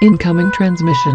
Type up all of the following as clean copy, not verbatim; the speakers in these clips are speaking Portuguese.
Incoming transmission.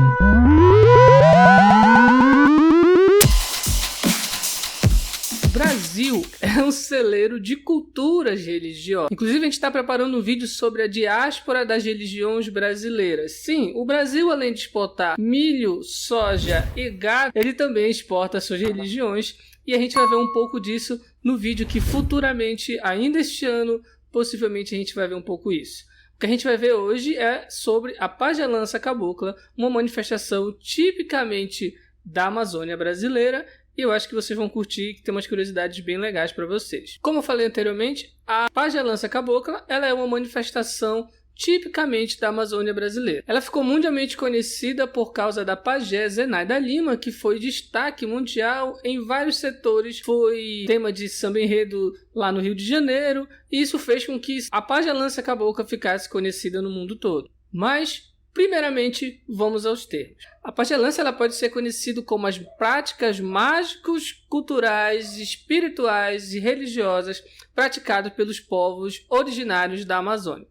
O Brasil é um celeiro de culturas religiosas. Inclusive, a gente está preparando um vídeo sobre a diáspora das religiões brasileiras. Sim, o Brasil, além de exportar milho, soja e gado, ele também exporta suas religiões. E a gente vai ver um pouco disso no vídeo que futuramente, ainda este ano, possivelmente a gente vai ver um pouco isso. O que a gente vai ver hoje é sobre a pagelança cabocla, uma manifestação tipicamente da Amazônia brasileira. E eu acho que vocês vão curtir, que tem umas curiosidades bem legais para vocês. Como eu falei anteriormente, a pagelança cabocla ela é uma manifestação tipicamente da Amazônia brasileira. Ela ficou mundialmente conhecida por causa da pajé Zenaida Lima, que foi destaque mundial em vários setores, foi tema de samba enredo lá no Rio de Janeiro, e isso fez com que a pagelança cabocla ficasse conhecida no mundo todo. Mas primeiramente, vamos aos termos. A pagelança ela pode ser conhecida como as práticas mágicos, culturais, espirituais e religiosas praticadas pelos povos originários da Amazônia.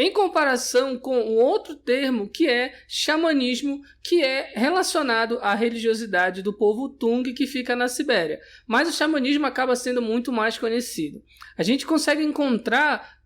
Em comparação com um outro termo que é xamanismo, que é relacionado à religiosidade do povo Tung que fica na Sibéria. Mas o xamanismo acaba sendo muito mais conhecido. A gente consegue encontrar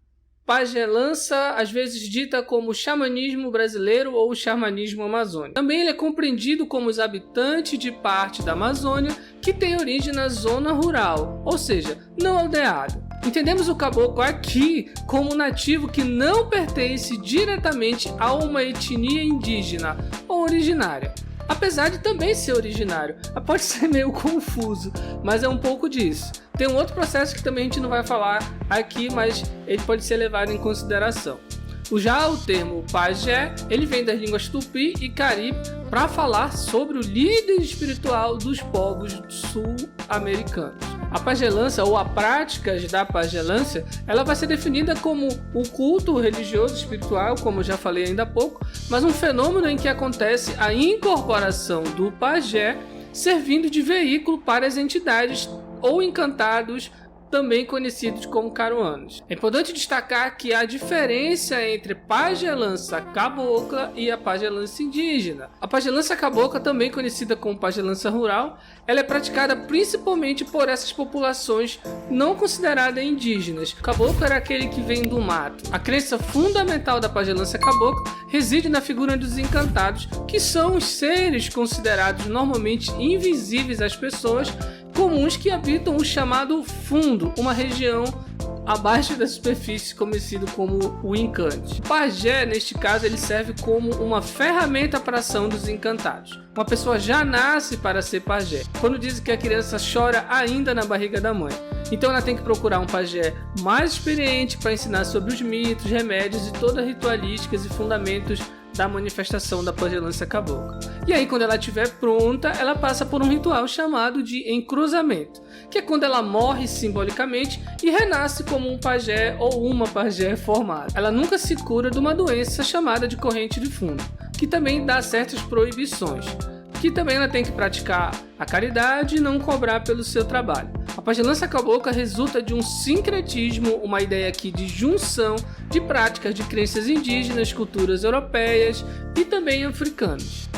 pagelança, às vezes dita como xamanismo brasileiro ou xamanismo amazônico. Também ele é compreendido como os habitantes de parte da Amazônia que tem origem na zona rural, ou seja, não aldeado. Entendemos o caboclo aqui como nativo que não pertence diretamente a uma etnia indígena ou originária. Apesar de também ser originário, pode ser meio confuso, mas é um pouco disso. Tem um outro processo que também a gente não vai falar aqui, mas ele pode ser levado em consideração. Já o termo pajé, ele vem das línguas tupi e caribe para falar sobre o líder espiritual dos povos sul-americanos. A pagelança ou a prática da pagelança, ela vai ser definida como o culto religioso espiritual, como eu já falei ainda há pouco, mas um fenômeno em que acontece a incorporação do pajé servindo de veículo para as entidades ou encantados, também conhecidos como caruanos. É importante destacar que há diferença entre pagelança cabocla e a pagelança indígena. A pagelança cabocla, também conhecida como pagelança rural, ela é praticada principalmente por essas populações não consideradas indígenas. O caboclo era aquele que vem do mato. A crença fundamental da pagelança cabocla reside na figura dos encantados, que são os seres considerados normalmente invisíveis às pessoas, comuns que habitam o chamado fundo, uma região abaixo da superfície conhecido como o encante. O pajé, neste caso, ele serve como uma ferramenta para a ação dos encantados. Uma pessoa já nasce para ser pajé, quando dizem que a criança chora ainda na barriga da mãe. Então ela tem que procurar um pajé mais experiente para ensinar sobre os mitos, remédios e todas as ritualísticas e fundamentos da manifestação da pagelança cabocla. E aí, quando ela estiver pronta, ela passa por um ritual chamado de encruzamento, que é quando ela morre simbolicamente e renasce como um pajé ou uma pajé formada. Ela nunca se cura de uma doença chamada de corrente de fundo, que também dá certas proibições, que também ela tem que praticar a caridade e não cobrar pelo seu trabalho. A pagelança cabocla resulta de um sincretismo, uma ideia aqui de junção de práticas de crenças indígenas, culturas europeias e também africanas.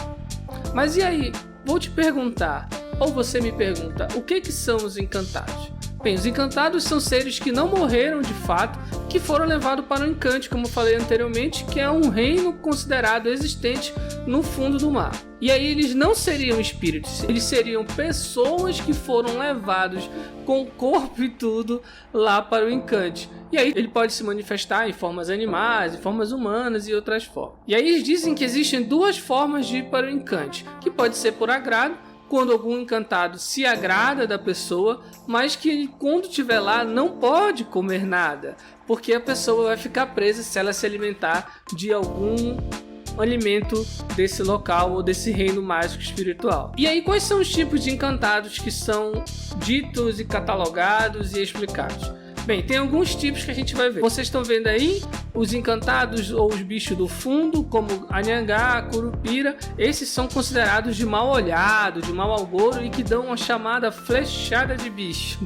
Mas e aí, vou te perguntar, ou você me pergunta, o que são os encantados? Bem, os encantados são seres que não morreram de fato, que foram levados para o encante, como eu falei anteriormente, que é um reino considerado existente no fundo do mar. E aí eles não seriam espíritos, eles seriam pessoas que foram levados com corpo e tudo lá para o encante. E aí ele pode se manifestar em formas animais, em formas humanas e outras formas. E aí eles dizem que existem duas formas de ir para o encante, que pode ser por agrado, quando algum encantado se agrada da pessoa, mas que ele, quando estiver lá, não pode comer nada, porque a pessoa vai ficar presa se ela se alimentar de algum alimento desse local ou desse reino mágico espiritual. E aí, quais são os tipos de encantados que são ditos e catalogados e explicados? Bem, tem alguns tipos que a gente vai ver. Vocês estão vendo aí os encantados ou os bichos do fundo, como anhangá, curupira. Esses são considerados de mal olhado, de mau agouro e que dão uma chamada flechada de bicho.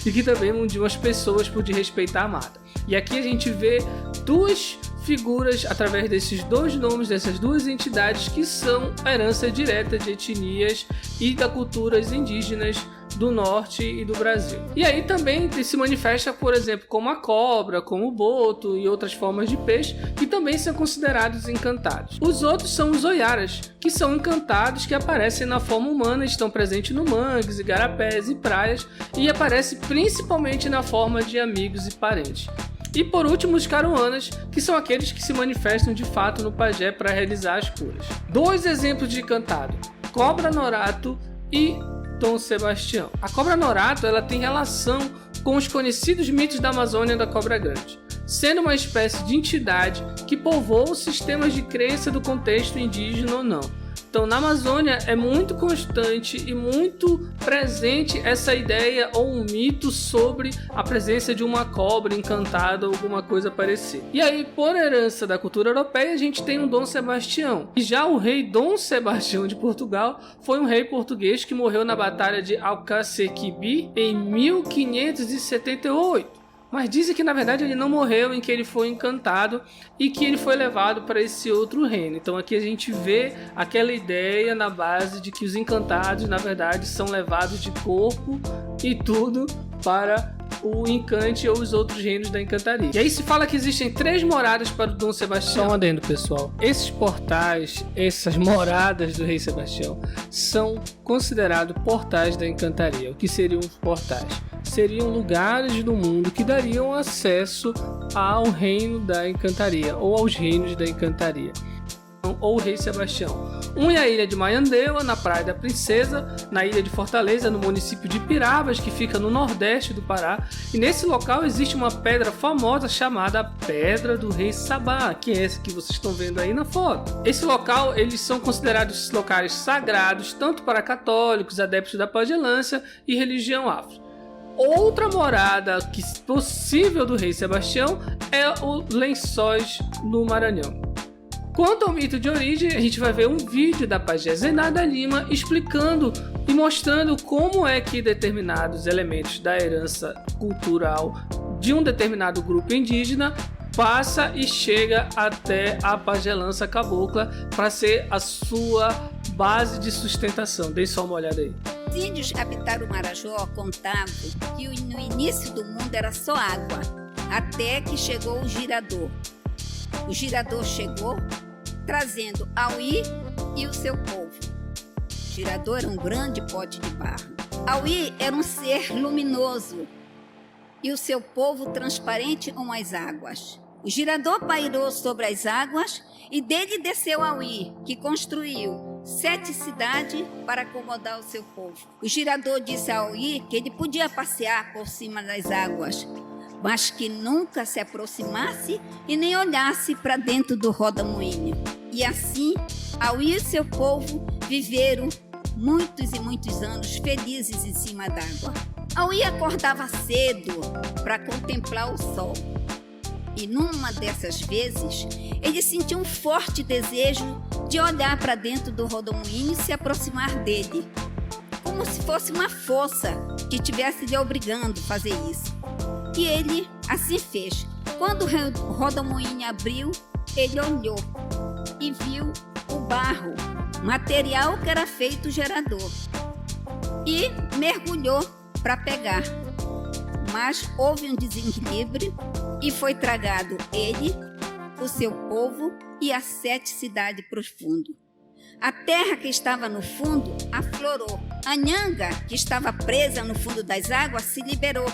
E que também de umas pessoas por desrespeitar a amada. E aqui a gente vê duas figuras através desses dois nomes, dessas duas entidades que são herança direta de etnias e da culturas indígenas do norte e do Brasil. E aí também se manifesta, por exemplo, como a cobra, como o boto e outras formas de peixe que também são considerados encantados. Os outros são os oiaras, que são encantados que aparecem na forma humana, estão presentes no mangues, igarapés e praias e aparecem principalmente na forma de amigos e parentes. E por último, os caruanas, que são aqueles que se manifestam de fato no pajé para realizar as curas. Dois exemplos de encantado: Cobra Norato e Dom Sebastião. A Cobra Norato ela tem relação com os conhecidos mitos da Amazônia da Cobra Grande, sendo uma espécie de entidade que povoa os sistemas de crença do contexto indígena ou não. Então, na Amazônia é muito constante e muito presente essa ideia ou um mito sobre a presença de uma cobra encantada ou alguma coisa parecida. E aí, por herança da cultura europeia, a gente tem o Dom Sebastião. E já o rei Dom Sebastião de Portugal foi um rei português que morreu na Batalha de Alcacequibi em 1578. Mas dizem que na verdade ele não morreu, em que ele foi encantado e que ele foi levado para esse outro reino. Então aqui a gente vê aquela ideia na base de que os encantados na verdade são levados de corpo e tudo para o encante ou os outros reinos da encantaria. E aí se fala que existem 3 moradas para o Dom Sebastião. Só um adendo, pessoal. Esses portais, essas moradas do rei Sebastião são considerados portais da encantaria. O que seriam os portais? Seriam lugares do mundo que dariam acesso ao reino da encantaria ou aos reinos da encantaria, ou o rei Sebastião. Um é a ilha de Maiandeua, na Praia da Princesa, na ilha de Fortaleza, no município de Pirabas, que fica no nordeste do Pará. E nesse local existe uma pedra famosa chamada Pedra do Rei Sabá, que é essa que vocês estão vendo aí na foto. Esse local, eles são considerados locais sagrados, tanto para católicos, adeptos da pagelância e religião afro. Outra morada possível do rei Sebastião é o Lençóis no Maranhão. Quanto ao mito de origem, a gente vai ver um vídeo da pajé Zenaida Lima explicando e mostrando como é que determinados elementos da herança cultural de um determinado grupo indígena passa e chega até a pagelança cabocla para ser a sua base de sustentação. Dê só uma olhada aí. Os índios que habitaram o Marajó contavam que no início do mundo era só água, até que chegou o girador. O girador chegou trazendo Auí e o seu povo. O girador era um grande pote de barro. Auí era um ser luminoso e o seu povo transparente como as águas. O girador pairou sobre as águas e dele desceu Auí, que construiu 7 cidades para acomodar o seu povo. O girador disse a Auí que ele podia passear por cima das águas, mas que nunca se aproximasse e nem olhasse para dentro do roda-moinho. E assim, Auí e seu povo viveram muitos e muitos anos felizes em cima d'água. Auí acordava cedo para contemplar o sol. E numa dessas vezes, ele sentiu um forte desejo de olhar para dentro do roda-moinho e se aproximar dele, como se fosse uma força que estivesse lhe obrigando a fazer isso. E ele assim fez. Quando o roda-moinho abriu, ele olhou e viu o barro, material que era feito o gerador, e mergulhou para pegar. Mas houve um desequilíbrio e foi tragado ele, o seu povo e as 7 cidades para o fundo. A terra que estava no fundo aflorou. A nhanga, que estava presa no fundo das águas, se liberou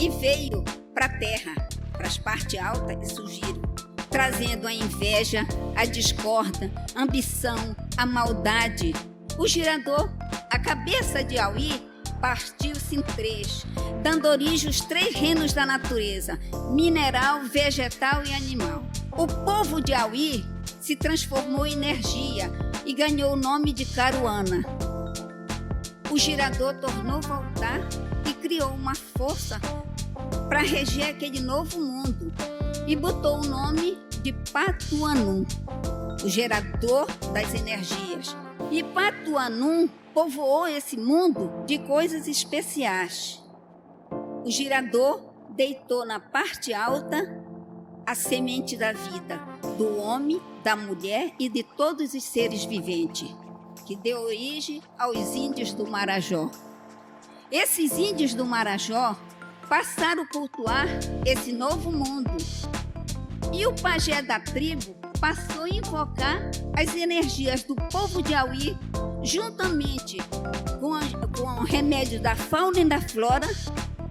e veio para a terra, para as partes altas, e surgiram, trazendo a inveja, a discórdia, a ambição, a maldade. O girador, a cabeça de Auí, partiu-se em 3, dando origem aos 3 reinos da natureza: mineral, vegetal e animal. O povo de Auí se transformou em energia e ganhou o nome de Caruana. O girador tornou voltar e criou uma força para reger aquele novo mundo e botou o nome de Patuanum, o gerador das energias. E Patuanum povoou esse mundo de coisas especiais. O girador deitou na parte alta a semente da vida do homem, da mulher e de todos os seres viventes, que deu origem aos índios do Marajó. Esses índios do Marajó passaram a cultuar esse novo mundo. E o pajé da tribo passou a invocar as energias do povo de Auí, juntamente com o remédio da fauna e da flora,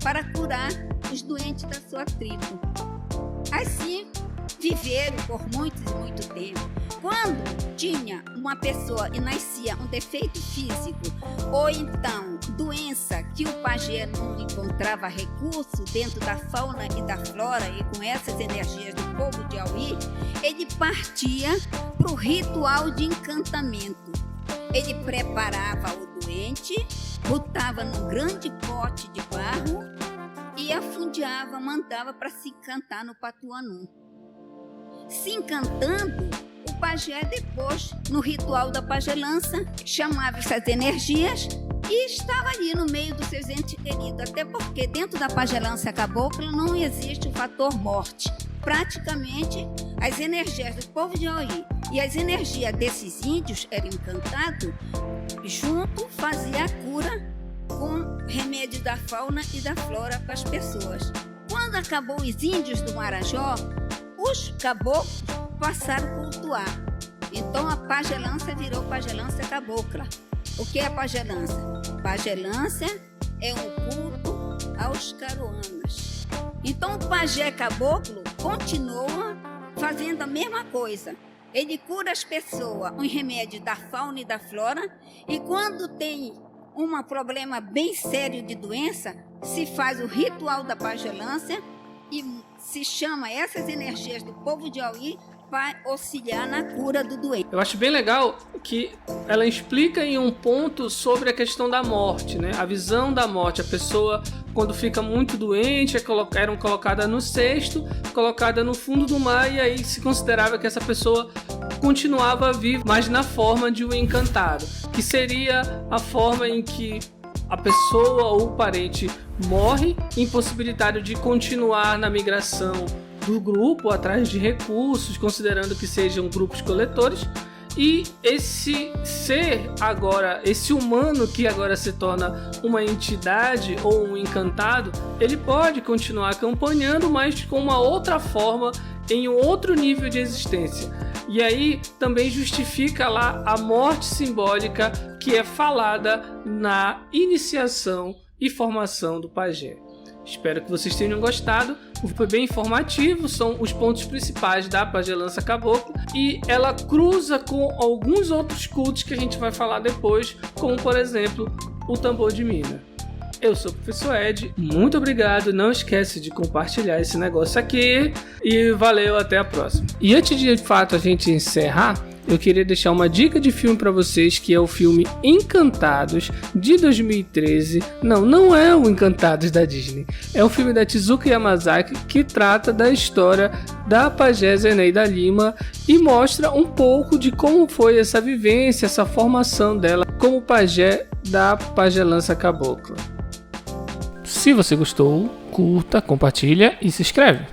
para curar os doentes da sua tribo. Assim, viveram por muito e muito tempo. Quando tinha uma pessoa e nascia um defeito físico, ou então doença que o pajé não encontrava recurso dentro da fauna e da flora, e com essas energias do povo de Auí, ele partia para o ritual de encantamento. Ele preparava o doente, botava num grande pote de barro e afundiava, mandava para se encantar no Patuanu. Se encantando, o pajé depois, no ritual da pajelança, chamava essas energias e estava ali no meio dos seus entes queridos, até porque dentro da pajelança cabocla não existe o fator morte. Praticamente, as energias do povo de Auí e as energias desses índios eram encantados, junto fazia a cura com remédio da fauna e da flora para as pessoas. Quando acabou os índios do Marajó, os caboclos passaram a cultuar. Então a pajelança virou pajelança cabocla. O que é pajelança? Pajelança é um culto aos caruanas. Então o pajé caboclo continua fazendo a mesma coisa. Ele cura as pessoas com remédio da fauna e da flora, e quando tem um problema bem sério de doença, se faz o ritual da pajelança e se chama essas energias do povo de Auí para auxiliar na cura do doente. Eu acho bem legal que ela explica em um ponto sobre a questão da morte, né? A visão da morte. A pessoa, quando fica muito doente, eram colocada no cesto, colocada no fundo do mar, e aí se considerava que essa pessoa continuava viva, mas na forma de um encantado, que seria a forma em que a pessoa ou o parente morre, impossibilitado de continuar na migração do grupo atrás de recursos, considerando que sejam grupos coletores, e esse ser agora, esse humano que agora se torna uma entidade ou um encantado, ele pode continuar acompanhando, mas com uma outra forma, em um outro nível de existência. E aí também justifica lá a morte simbólica que é falada na iniciação e formação do pajé. Espero que vocês tenham gostado. Foi bem informativo, são os pontos principais da pajelança cabocla, e ela cruza com alguns outros cultos que a gente vai falar depois, como por exemplo o tambor de mina. Eu sou o Professor Ed, muito obrigado, não esquece de compartilhar esse negócio aqui e valeu, até a próxima. E antes de fato a gente encerrar, eu queria deixar uma dica de filme para vocês, que é o filme Encantados, de 2013. Não é o Encantados da Disney, é um filme da Tezuka Yamazaki, que trata da história da pajé Zeneida Lima e mostra um pouco de como foi essa vivência, essa formação dela como pajé da pajelança cabocla. Se você gostou, curta, compartilha e se inscreve.